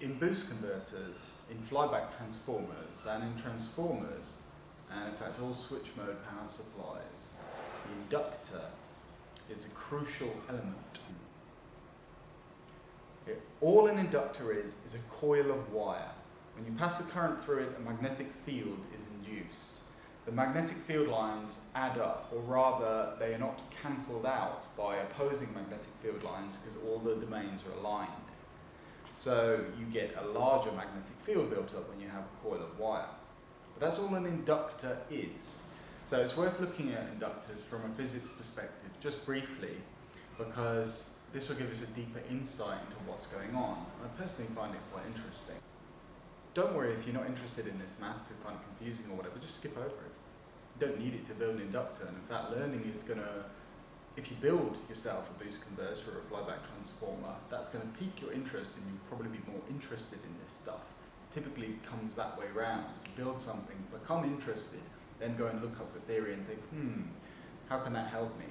in boost converters, in flyback transformers, and in transformers, and in fact all switch mode power supplies, the inductor is a crucial element. All an inductor is a coil of wire. When you pass a current through it, a magnetic field is induced. The magnetic field lines add up, or rather they are not cancelled out by opposing magnetic field lines because all the domains are aligned. So you get a larger magnetic field built up when you have a coil of wire. But that's all an inductor is. So it's worth looking at inductors from a physics perspective, just briefly, because this will give us a deeper insight into what's going on. I personally find it quite interesting. Don't worry if you're not interested in this maths, if you find it confusing or whatever, just skip over it. You don't need it to build an inductor, and in fact learning is going to, if you build yourself a boost converter or a flyback transformer, that's going to pique your interest and you'll probably be more interested in this stuff. Typically it comes that way round. You build something, become interested, then go and look up the theory and think, how can that help me?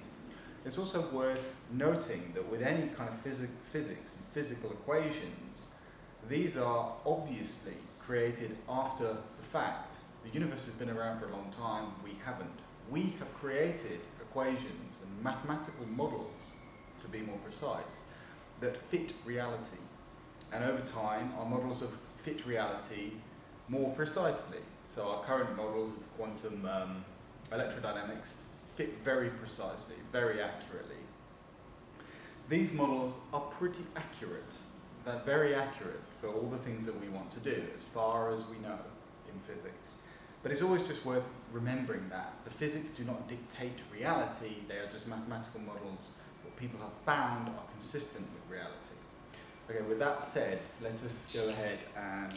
It's also worth noting that with any kind of physics and physical equations, these are obviously created after the fact. The universe has been around for a long time, we haven't. We have created equations and mathematical models, to be more precise, that fit reality. And over time, our models have fit reality more precisely. So our current models of quantum electrodynamics fit very precisely, very accurately. These models are pretty accurate. They're very accurate for all the things that we want to do, as far as we know in physics. But it's always just worth remembering that. The physics do not dictate reality, they are just mathematical models. What people have found are consistent with reality. Okay, with that said, let us go ahead and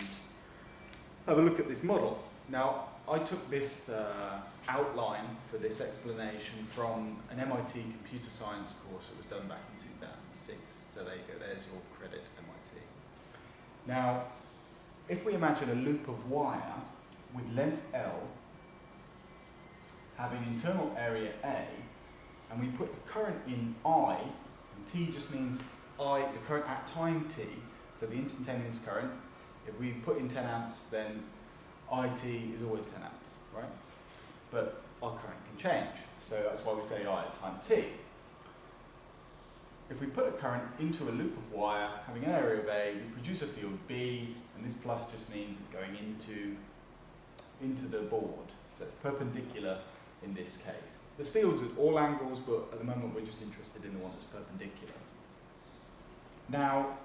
have a look at this model. Now, I took this outline for this explanation from an MIT computer science course that was done back in 2006. So there you go, there's your credit, MIT. Now, if we imagine a loop of wire with length L, having internal area A, and we put a current in I, and T just means the current at time T, so the instantaneous current. If we put in 10 amps, then IT is always 10 amps, right? But our current can change, so that's why we say I at time T. If we put a current into a loop of wire, having an area of A, we produce a field B, and this plus just means it's going into the board. So it's perpendicular in this case. There's fields at all angles, but at the moment we're just interested in the one that's perpendicular. Now,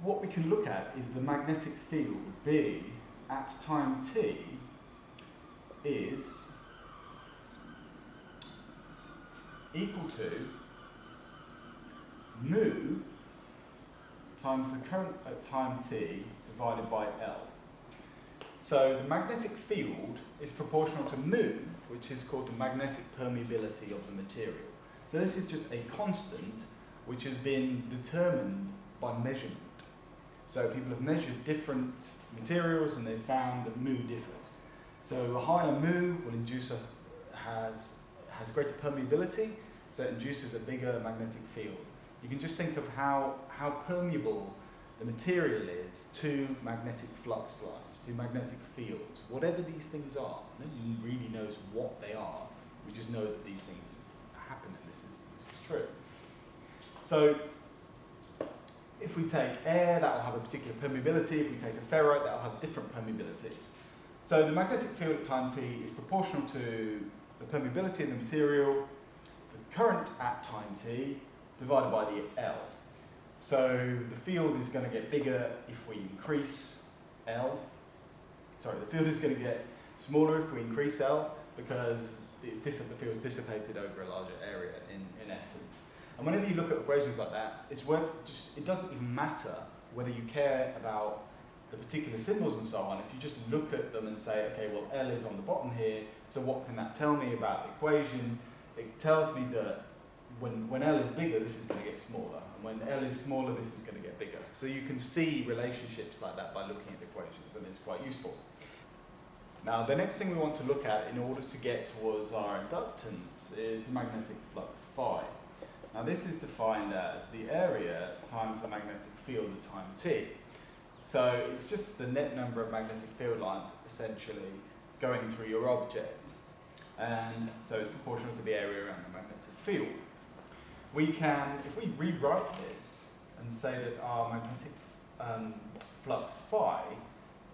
what we can look at is the magnetic field B at time T is equal to mu times the current at time T divided by L. So the magnetic field is proportional to mu, which is called the magnetic permeability of the material. So this is just a constant which has been determined by measurement. So people have measured different materials and they've found that mu differs. So a higher mu will induce has greater permeability, so it induces a bigger magnetic field. You can just think of how permeable the material is to magnetic flux lines, to magnetic fields, whatever these things are. Nobody really knows what they are. We just know that these things happen, and this is true. So if we take air, that will have a particular permeability. If we take a ferrite, that will have a different permeability. So the magnetic field at time t is proportional to the permeability of the material, the current at time t, divided by the L. So the field is going to get bigger if we increase L. Sorry, the field is going to get smaller if we increase L, because the field is dissipated over a larger area in essence. And whenever you look at equations like that, it's worth it doesn't even matter whether you care about the particular symbols and so on. If you just look at them and say, okay, well, L is on the bottom here, so what can that tell me about the equation? It tells me that when L is bigger, this is going to get smaller. And when L is smaller, this is going to get bigger. So you can see relationships like that by looking at the equations, and it's quite useful. Now, the next thing we want to look at in order to get towards our inductance is the magnetic flux phi. Now, this is defined as the area times the magnetic field at time t. So it's just the net number of magnetic field lines essentially going through your object. And so it's proportional to the area around the magnetic field. We can, if we rewrite this and say that our magnetic flux phi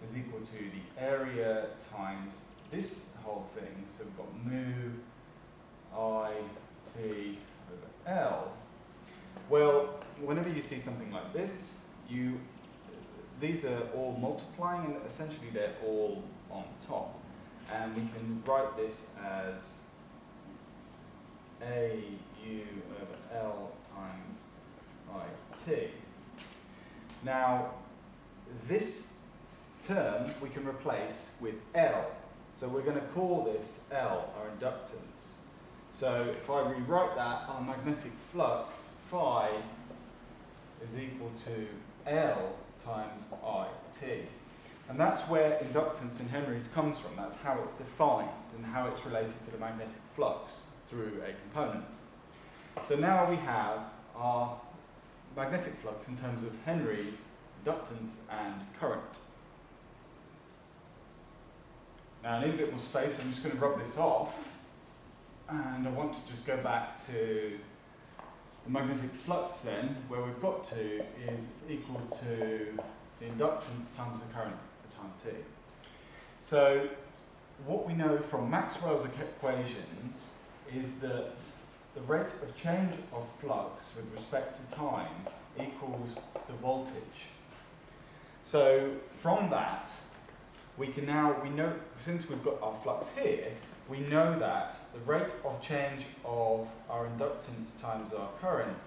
is equal to the area times this whole thing, so we've got mu I t over L. Well, whenever you see something like this, these are all multiplying, and essentially they're all on top. And we can write this as A u over L times IT. Now, this term we can replace with L. So we're going to call this L, our inductance. So if I rewrite that, our magnetic flux phi is equal to L times IT. And that's where inductance in henries comes from. That's how it's defined and how it's related to the magnetic flux through a component. So now we have our magnetic flux in terms of henries, inductance, and current. Now I need a bit more space, I'm just going to rub this off. And I want to just go back to the magnetic flux then, where we've got to is it's equal to the inductance times the current at time t. So what we know from Maxwell's equations is that the rate of change of flux with respect to time equals the voltage. So from that, we know, since we've got our flux here, we know that the rate of change of our inductance times our current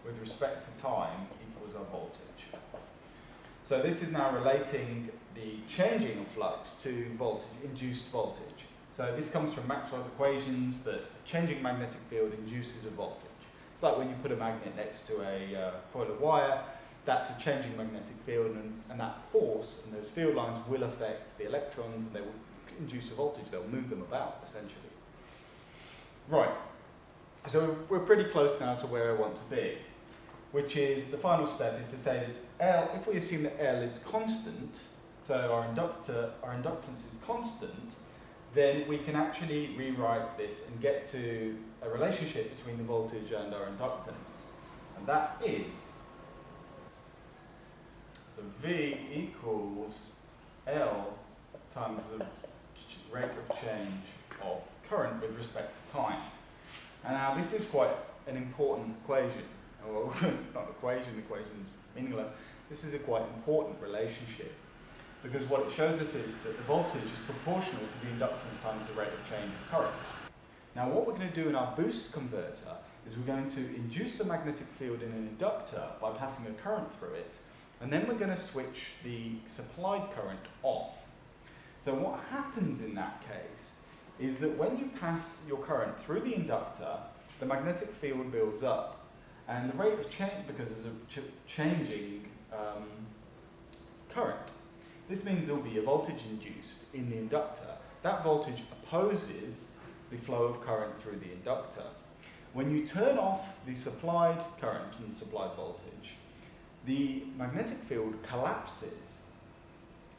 with respect to time equals our voltage. So this is now relating the changing of flux to voltage, induced voltage. So this comes from Maxwell's equations that a changing magnetic field induces a voltage. It's like when you put a magnet next to a coil of wire, that's a changing magnetic field, and that force and those field lines will affect the electrons, and they will induce a voltage, they'll move them about, essentially. Right, so we're pretty close now to where I want to be, which is, the final step is to say that L, if we assume that L is constant, so our inductance is constant, then we can actually rewrite this and get to a relationship between the voltage and our inductance. And that is, so V equals L times the rate of change of current with respect to time. And now this is quite an important equation. Well, not equation, equation's meaningless. This is a quite important relationship, because what it shows us is that the voltage is proportional to the inductance times the rate of change of current. Now what we're going to do in our boost converter is we're going to induce a magnetic field in an inductor by passing a current through it, and then we're going to switch the supplied current off. So what happens in that case is that when you pass your current through the inductor, the magnetic field builds up, and the rate of change, because there's a changing current, this means there will be a voltage induced in the inductor. That voltage opposes the flow of current through the inductor. When you turn off the supplied current and supplied voltage, the magnetic field collapses.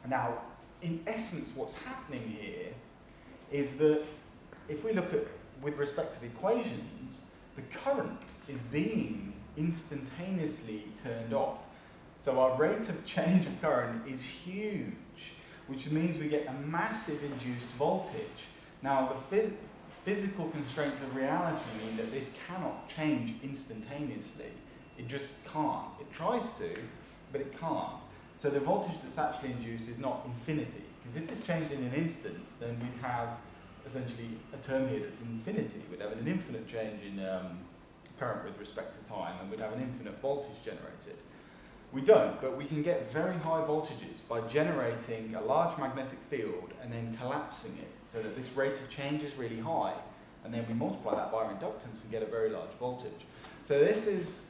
Now, in essence, what's happening here is that if we look at, with respect to the equations, the current is being instantaneously turned off. So our rate of change of current is huge, which means we get a massive induced voltage. Now, the physical constraints of reality mean that this cannot change instantaneously. It just can't. It tries to, but it can't. So the voltage that's actually induced is not infinity, because if this changed in an instant, then we'd have essentially a term here that's infinity. We'd have an infinite change in current with respect to time, and we'd have an infinite voltage generated. We don't, but we can get very high voltages by generating a large magnetic field and then collapsing it so that this rate of change is really high, and then we multiply that by our inductance and get a very large voltage. So this is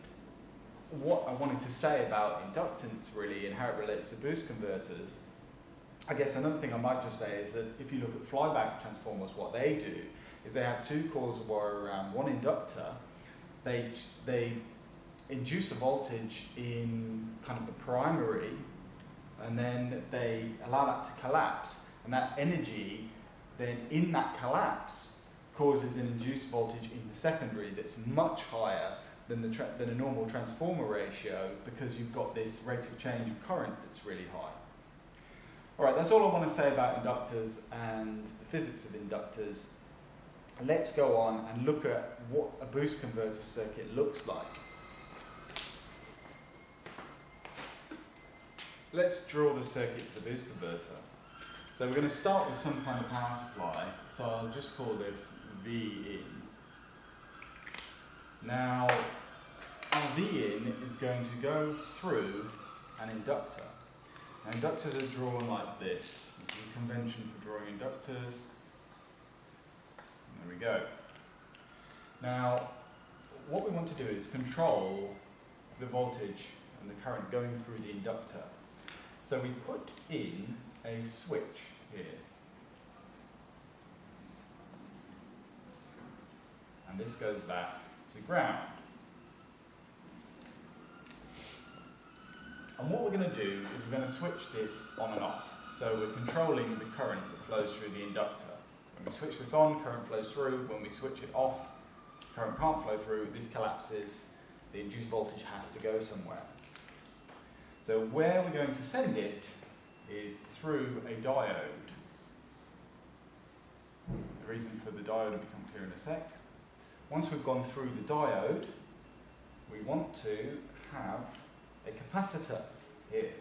what I wanted to say about inductance, really, and how it relates to boost converters. I guess another thing I might just say is that if you look at flyback transformers, what they do is they have two coils of wire around one inductor. They induce a voltage in kind of the primary and then they allow that to collapse, and that energy then in that collapse causes an induced voltage in the secondary that's much higher than a normal transformer ratio, because you've got this rate of change of current that's really high. All right, that's all I want to say about inductors and the physics of inductors. Let's go on and look at what a boost converter circuit looks like. Let's draw the circuit for the boost converter. So we're going to start with some kind of power supply, so I'll just call this V in. Now, our V in is going to go through an inductor. Now, inductors are drawn like this. This is a convention for drawing inductors. There we go. Now, what we want to do is control the voltage and the current going through the inductor. So we put in a switch here. And this goes back to ground. And what we're going to do is we're going to switch this on and off. So we're controlling the current that flows through the inductor. When we switch this on, current flows through. When we switch it off, current can't flow through. This collapses. The induced voltage has to go somewhere. So where we're going to send it is through a diode. The reason for the diode will become clear in a sec. Once we've gone through the diode, we want to have a capacitor here.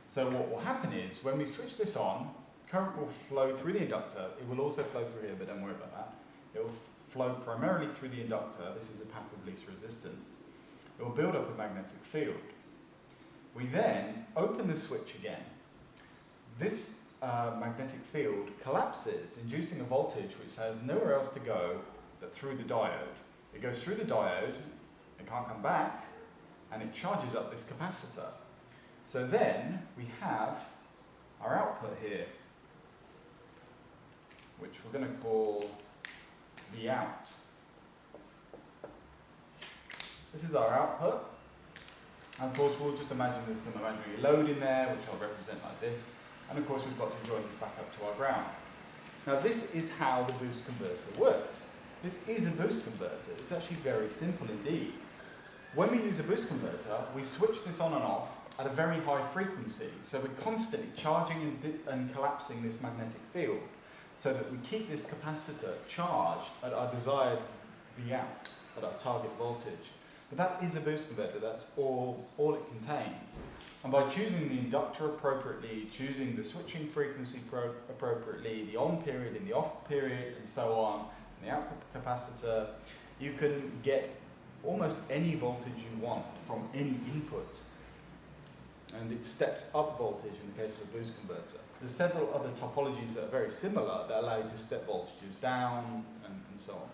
So what will happen is, when we switch this on, current will flow through the inductor. It will also flow through here, but don't worry about that. It will flow primarily through the inductor. This is a path of least resistance. It will build up a magnetic field. We then open the switch again. This magnetic field collapses, inducing a voltage which has nowhere else to go but through the diode. It goes through the diode, it can't come back, and it charges up this capacitor. So then we have our output here, which we're going to call the out. This is our output. And of course, we'll just imagine there's some imaginary load in there, which I'll represent like this. And of course, we've got to join this back up to our ground. Now, this is how the boost converter works. This is a boost converter. It's actually very simple indeed. When we use a boost converter, we switch this on and off at a very high frequency. So we're constantly charging and collapsing this magnetic field so that we keep this capacitor charged at our desired V out, at our target voltage. But that is a boost converter. That's all it contains. And by choosing the inductor appropriately, choosing the switching frequency appropriately, the on period and the off period, and so on, and the output capacitor, you can get almost any voltage you want from any input. And it steps up voltage in the case of a boost converter. There's several other topologies that are very similar that allow you to step voltages down and so on.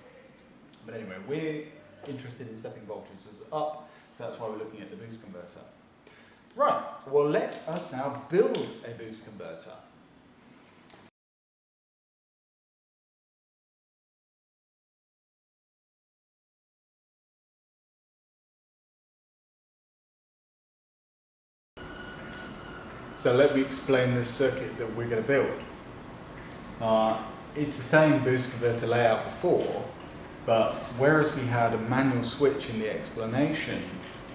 But anyway, we're interested in stepping voltages up, so that's why we're looking at the boost converter. Right, well, let us now build a boost converter. So let me explain the circuit that we're going to build. It's the same boost converter layout before, but whereas we had a manual switch in the explanation,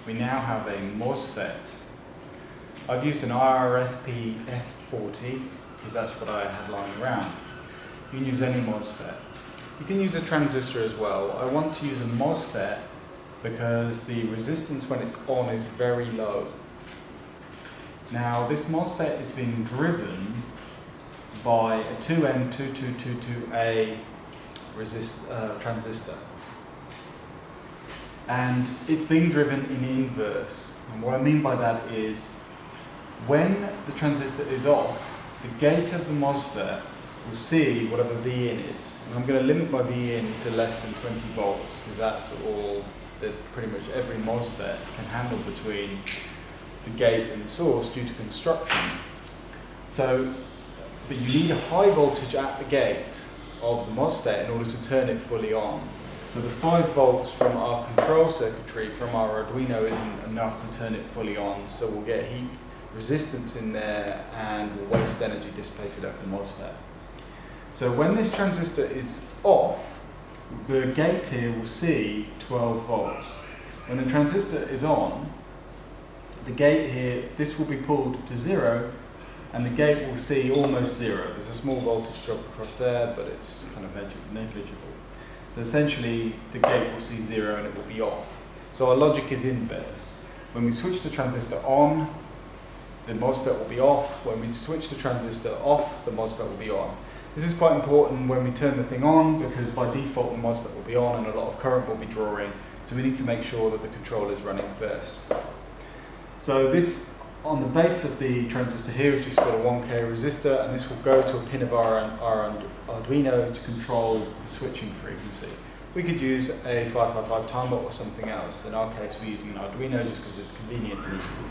we now have a MOSFET. I've used an IRFP F40 because that's what I had lying around. You can use any MOSFET. You can use a transistor as well. I want to use a MOSFET because the resistance when it's on is very low. Now, this MOSFET is being driven by a 2N2222A transistor. And it's being driven in inverse. And what I mean by that is, when the transistor is off, the gate of the MOSFET will see whatever V in is. And I'm going to limit my V in to less than 20 volts, because that's all that pretty much every MOSFET can handle between the gate and the source due to construction. So, but you need a high voltage at the gate of the MOSFET in order to turn it fully on. So the 5 volts from our control circuitry from our Arduino isn't enough to turn it fully on, so we'll get heat resistance in there and we'll waste energy dissipated over the MOSFET. So when this transistor is off, the gate here will see 12 volts. When the transistor is on, the gate here, this will be pulled to 0, and the gate will see almost 0. There's a small voltage drop across there, but it's kind of negligible. So essentially, the gate will see 0 and it will be off. So our logic is inverse. When we switch the transistor on, the MOSFET will be off. When we switch the transistor off, the MOSFET will be on. This is quite important when we turn the thing on, because by default the MOSFET will be on and a lot of current will be drawing. So we need to make sure that the controller is running first. So this, on the base of the transistor here, we've just got a 1K resistor, and this will go to a pin of our Arduino to control the switching frequency. We could use a 555 timer or something else. In our case, we're using an Arduino just because it's convenient and easy.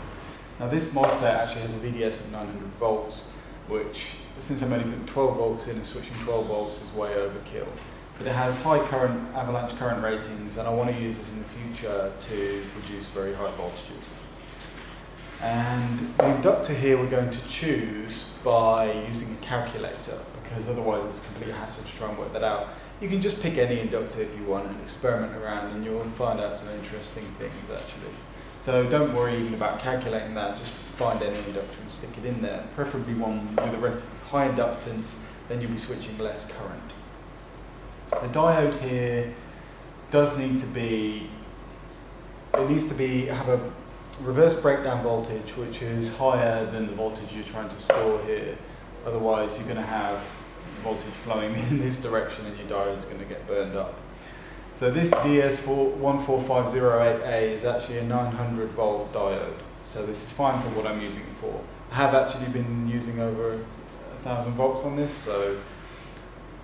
Now this MOSFET actually has a VDS of 900 volts, which, since I'm only putting 12 volts in and switching 12 volts is way overkill. But it has high current, avalanche current ratings, and I want to use this in the future to produce very high voltages. And the inductor here we're going to choose by using a calculator, because otherwise it's a complete hassle to try and work that out. You can just pick any inductor if you want and experiment around, and you'll find out some interesting things actually. So don't worry even about calculating that, just find any inductor and stick it in there, preferably one with a relatively high inductance, then you'll be switching less current. The diode here does need to be, have a reverse breakdown voltage which is higher than the voltage you're trying to store here. Otherwise you're going to have voltage flowing in this direction and your diode's going to get burned up. So this DS14508A is actually a 900 volt diode. So this is fine for what I'm using it for. I have actually been using over 1000 volts on this, so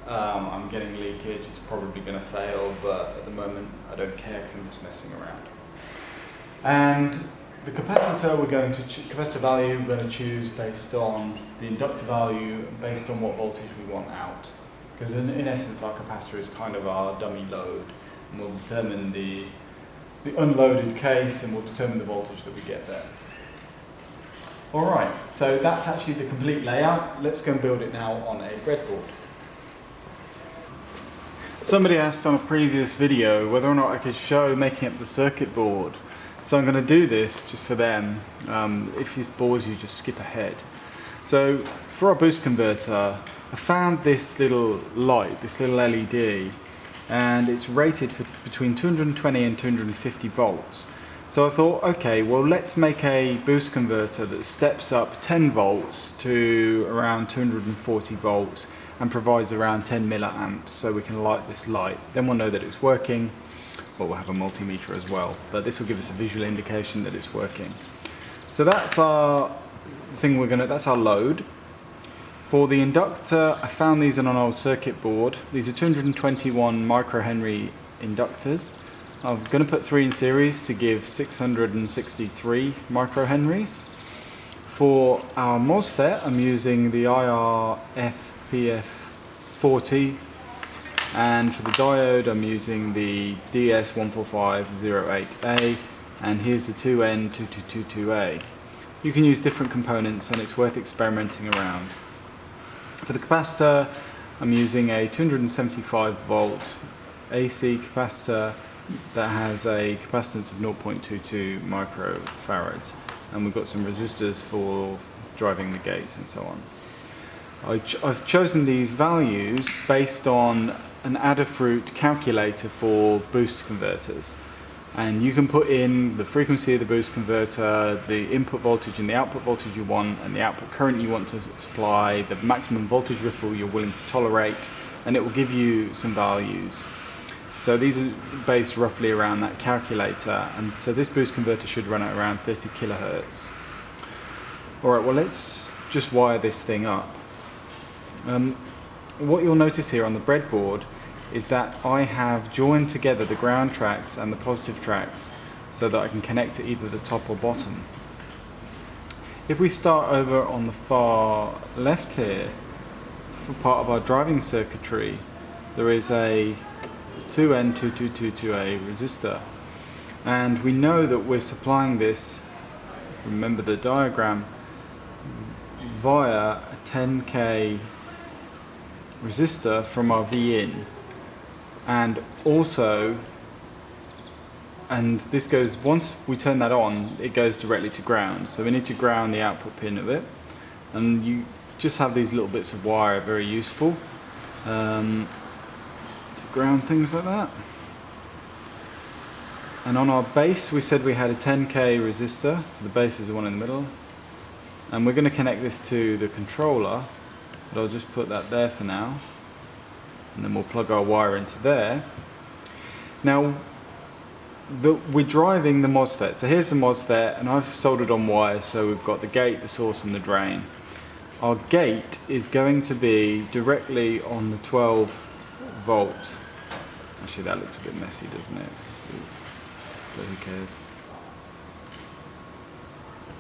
I'm getting leakage. It's probably going to fail, but at the moment I don't care because I'm just messing around. And the capacitor capacitor value we're going to choose based on the inductor value, based on what voltage we want out. Because in essence our capacitor is kind of our dummy load, and we'll determine the unloaded case and we'll determine the voltage that we get there. Alright, so that's actually the complete layout. Let's go and build it now on a breadboard. Somebody asked on a previous video whether or not I could show making up the circuit board. So I'm going to do this just for them. If this bores you, just skip ahead. So for our boost converter, I found this little light, this little LED, and it's rated for between 220 and 250 volts. So I thought, okay, well let's make a boost converter that steps up 10 volts to around 240 volts and provides around 10 milliamps, so we can light this light. Then we'll know that it's working. Well, we'll have a multimeter as well, but this will give us a visual indication that it's working. So that's our thing that's our load. For the inductor, I found these on an old circuit board. These are 221 microhenry inductors. I'm going to put 3 in series to give 663 microhenries. For our MOSFET, I'm using the IRFPF40, and for the diode, I'm using the DS14508A, and here's the 2N2222A. You can use different components, and it's worth experimenting around. For the capacitor, I'm using a 275 volt AC capacitor that has a capacitance of 0.22 microfarads, and we've got some resistors for driving the gates and so on. I've chosen these values based on an Adafruit calculator for boost converters, and you can put in the frequency of the boost converter, the input voltage and the output voltage you want, and the output current you want to supply, the maximum voltage ripple you're willing to tolerate, and it will give you some values. So these are based roughly around that calculator, and so this boost converter should run at around 30 kilohertz. Alright, well let's just wire this thing up. What you'll notice here on the breadboard is that I have joined together the ground tracks and the positive tracks so that I can connect to either the top or bottom. If we start over on the far left here, for part of our driving circuitry, there is a 2N2222A resistor, and we know that we're supplying this, remember the diagram, via a 10K resistor from our V in, and also, and this goes, once we turn that on, it goes directly to ground, so we need to ground the output pin of it, and you just have these little bits of wire, very useful to ground things like that. And on our base we said we had a 10K resistor, so the base is the one in the middle, and we're going to connect this to the controller, but I'll just put that there for now, and then we'll plug our wire into there. Now we're driving the MOSFET, so here's the MOSFET, and I've soldered on wires, so we've got the gate, the source and the drain. Our gate is going to be directly on the 12 volt. Actually that looks a bit messy, doesn't it? But who cares?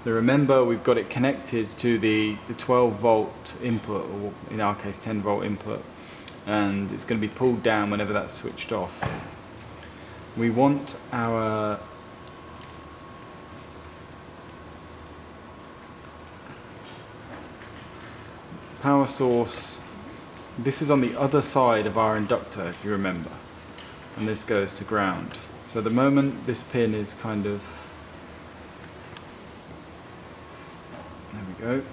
So remember, we've got it connected to the 12 volt input, or in our case 10 volt input, and it's going to be pulled down whenever that's switched off. We want our power source, this is on the other side of our inductor, if you remember, and this goes to ground. So at the moment this pin is kind of, there we go.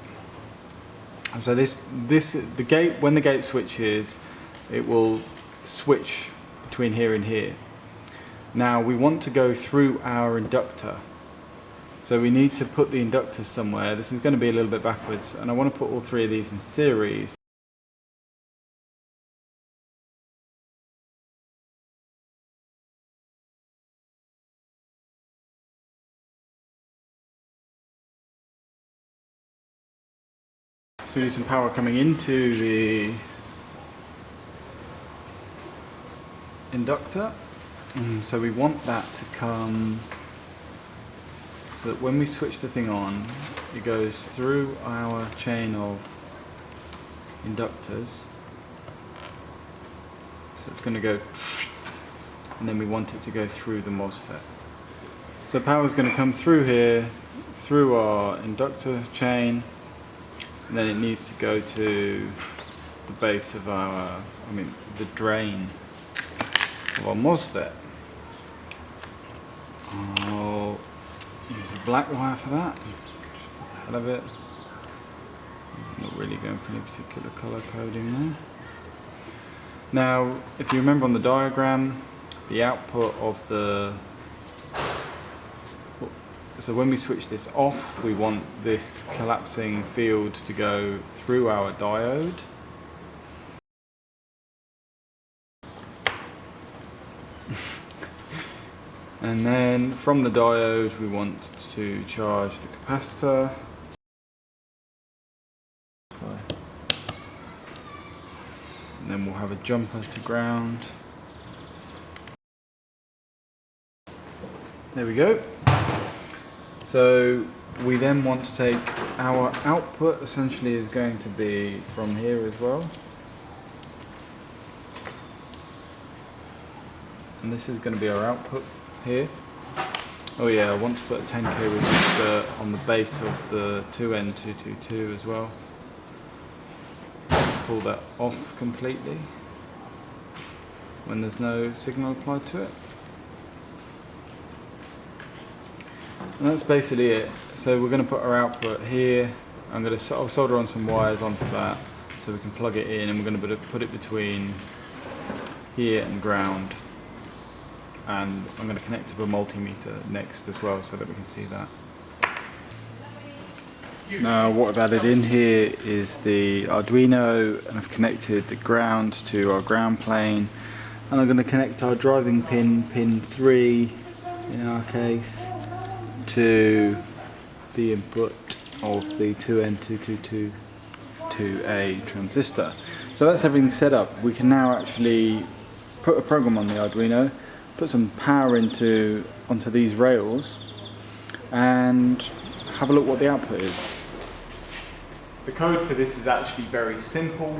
And so the gate, when the gate switches, it will switch between here and here. Now we want to go through our inductor, so we need to put the inductor somewhere. This is going to be a little bit backwards, and I want to put all three of these in series. So we need some power coming into the inductor. So we want that to come so that when we switch the thing on, it goes through our chain of inductors. So it's going to go, and then we want it to go through the MOSFET. So power is going to come through here, through our inductor chain, and then it needs to go to the base of our, the drain of our MOSFET. I'll use a black wire for that, just for the hell of it. I'm not really going for any particular colour coding there. Now, if you remember on the diagram, the output of the, so when we switch this off, we want this collapsing field to go through our diode. And then from the diode we want to charge the capacitor. And then we'll have a jumper to ground. There we go. So we then want to take our output, essentially is going to be from here as well. And this is going to be our output here. Oh yeah, I want to put a 10K resistor on the base of the 2N222 as well. Pull that off completely when there's no signal applied to it. And that's basically it. So we're going to put our output here. I'll solder on some wires onto that so we can plug it in, and we're going to put it between here and ground. And I'm going to connect to a multimeter next as well so that we can see that. Now what I've added in here is the Arduino, and I've connected the ground to our ground plane, and I'm going to connect our driving pin, pin 3 in our case, to the input of the 2N2222A transistor. So that's everything set up. We can now actually put a program on the Arduino, put some power onto these rails, and have a look what the output is. The code for this is actually very simple.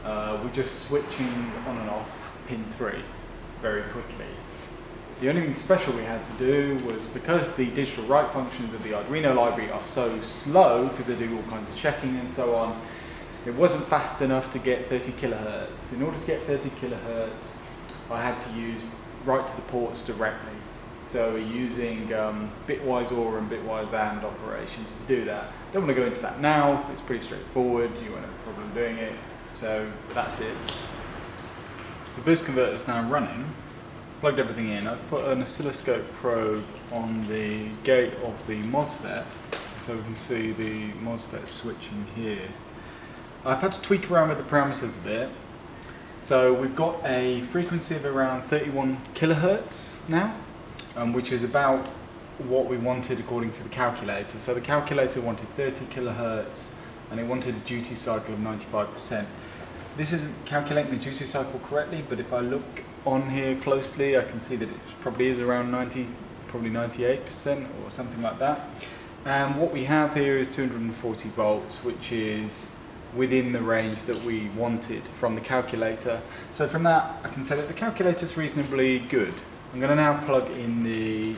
we're just switching on and off pin 3 very quickly. The only thing special we had to do was, because the digital write functions of the Arduino library are so slow, because they do all kinds of checking and so on, it wasn't fast enough to get 30 kilohertz. In order to get 30 kilohertz, I had to use write to the ports directly. So we're using bitwise OR and bitwise AND operations to do that. Don't want to go into that now, it's pretty straightforward, you won't have a problem doing it, so that's it. The boost converter is now running. Plugged everything in. I've put an oscilloscope probe on the gate of the MOSFET, so we can see the MOSFET switching here. I've had to tweak around with the parameters a bit. So we've got a frequency of around 31 kilohertz now, which is about what we wanted according to the calculator. So the calculator wanted 30 kilohertz and it wanted a duty cycle of 95%. This isn't calculating the duty cycle correctly, but if I look on here closely, I can see that it probably is around 90, probably 98% or something like that. And what we have here is 240 volts, which is within the range that we wanted from the calculator. So from that, I can say that the calculator is reasonably good. I'm going to now plug in the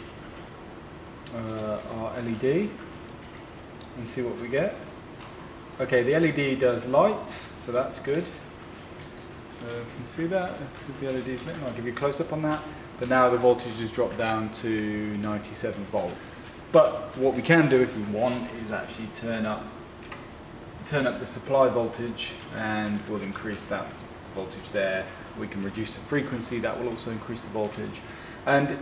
our LED and see what we get. Okay, the LED does light, so that's good. Can you see that? See the LED's lit. I'll give you a close up on that. But now the voltage has dropped down to 97 volt. But what we can do if we want is actually turn up the supply voltage, and we'll increase that voltage there. We can reduce the frequency, that will also increase the voltage. And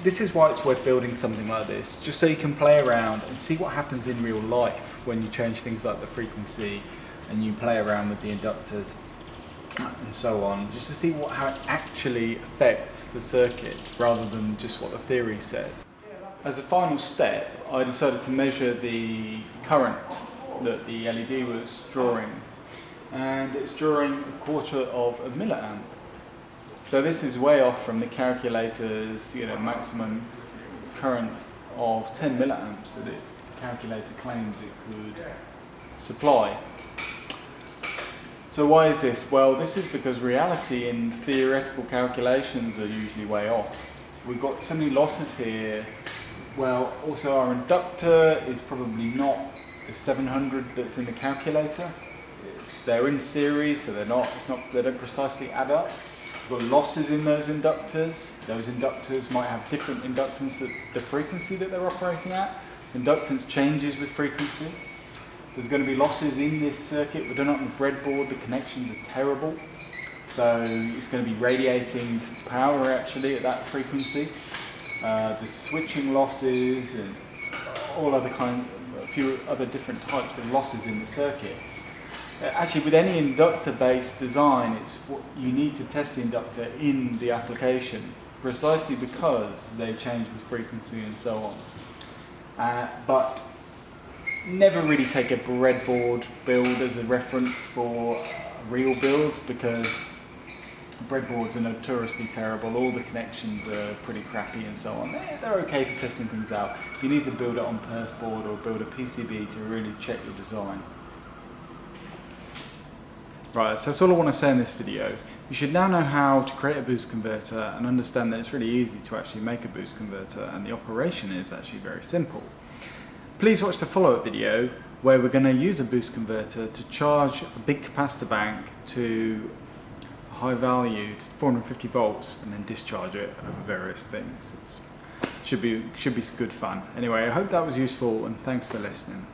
this is why it's worth building something like this, just so you can play around and see what happens in real life when you change things like the frequency and you play around with the inductors and so on, just to see how it actually affects the circuit rather than just what the theory says. As a final step, I decided to measure the current that the LED was drawing, and it's drawing 1/4 of a milliamp. So this is way off from the calculator's maximum current of 10 milliamps that the calculator claims it could supply. So why is this? Well, this is because reality and theoretical calculations are usually way off. We've got so many losses here. Well, also our inductor is probably not the 700 that's in the calculator. They're in series, so they don't precisely add up. We've got losses in those inductors. Those inductors might have different inductance at the frequency that they're operating at. Inductance changes with frequency. There's going to be losses in this circuit. We're done up on the breadboard. The connections are terrible. So it's going to be radiating power actually at that frequency. There's switching losses and a few other different types of losses in the circuit. Actually, with any inductor-based design, you need to test the inductor in the application, precisely because they change with frequency and so on. But never really take a breadboard build as a reference for a real build, because breadboards are notoriously terrible. All the connections are pretty crappy and so on. They're okay for testing things out. You need to build it on perf board or build a PCB to really check your design. Right, so that's all I want to say in this video. You should now know how to create a boost converter and understand that it's really easy to actually make a boost converter, and the operation is actually very simple. Please watch the follow-up video where we're going to use a boost converter to charge a big capacitor bank to a high value, to 450 volts, and then discharge it over various things. Should be good fun. Anyway, I hope that was useful, and thanks for listening.